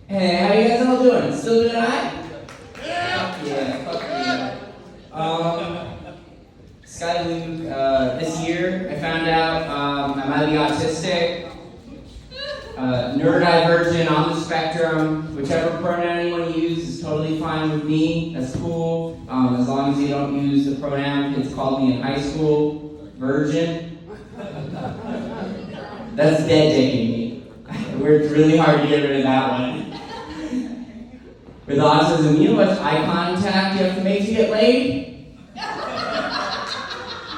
Hey, how you guys all doing? Still doing alright? Yeah, fuck yeah. Sky Luke, this year I found out I might be autistic, neurodivergent, on the spectrum. Whichever pronoun you want to use is totally fine with me. That's cool. As long as you don't use the pronoun kids called me in high school, virgin. That's dead dicking me. Worked really hard to get rid of that one. With autism, you know how much eye contact you have to make to get laid?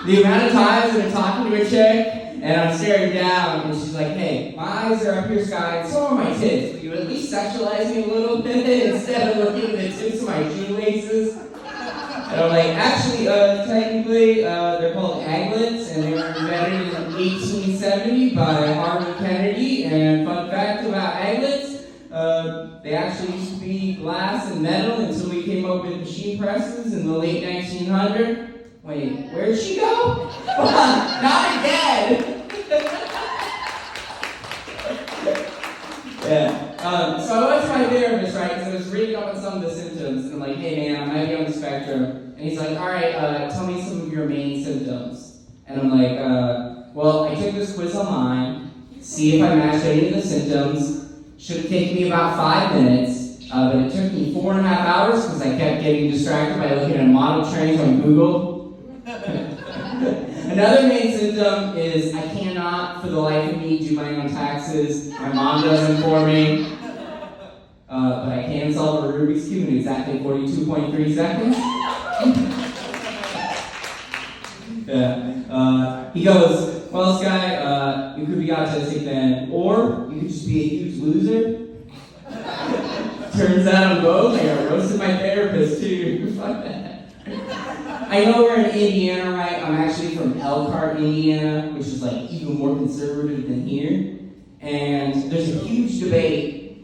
The amount of times that I'm talking to a chick and I'm staring down and she's like, hey, my eyes are up here, Sky, and so are my tits. Will you at least sexualize me a little bit instead of looking at the tips of my shoelaces? And I'm like, actually, technically, they're called aglets, and they were invented in 1870 by Harvey Kennedy. And fun fact about aglets, they actually used to be glass and metal until we came up with machine presses in the late 1900s. Wait, where'd she go? Not again! Yeah. So I went to my therapist, right, because I was reading up on some of the symptoms, and I'm like, hey man, I might be on the spectrum. And he's like, alright, tell me some of your main symptoms. And I'm like, well, I took this quiz online, see if I matched any of the symptoms. Should have taken me about 5 minutes, but it took me 4.5 hours because I kept getting distracted by looking at model trains on Google. Another main symptom is I cannot, for the life of me, do my own taxes. My mom does them for me. But I can solve a Rubik's Cube in exactly 42.3 seconds. Yeah. He goes, well, Sky, you could be autistic then, or you could just be a huge loser. Turns out I'm both. I got roasted my therapist, too. Fuck that. I know we're in Indiana, right? I'm actually from Elkhart, Indiana, which is like even more conservative than here. And there's a huge debate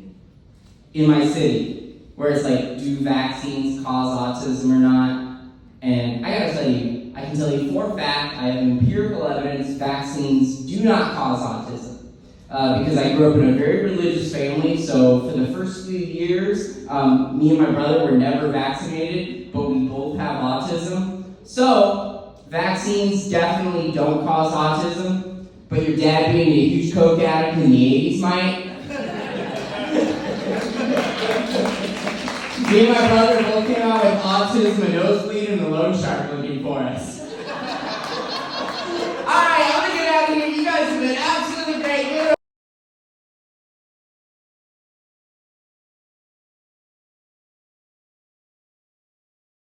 in my city where it's like, do vaccines cause autism or not? And I gotta tell you, I can tell you for a fact, I have empirical evidence vaccines do not cause autism. Because I grew up in a very religious family, so for the first few years, me and my brother were never vaccinated, but we both have autism. So, vaccines definitely don't cause autism, but your dad being a huge coke addict in the 80s might. Me and my brother both came out with autism, a nosebleed, and a loan shark looking for us. Alright, I'm gonna get out of here. You guys have been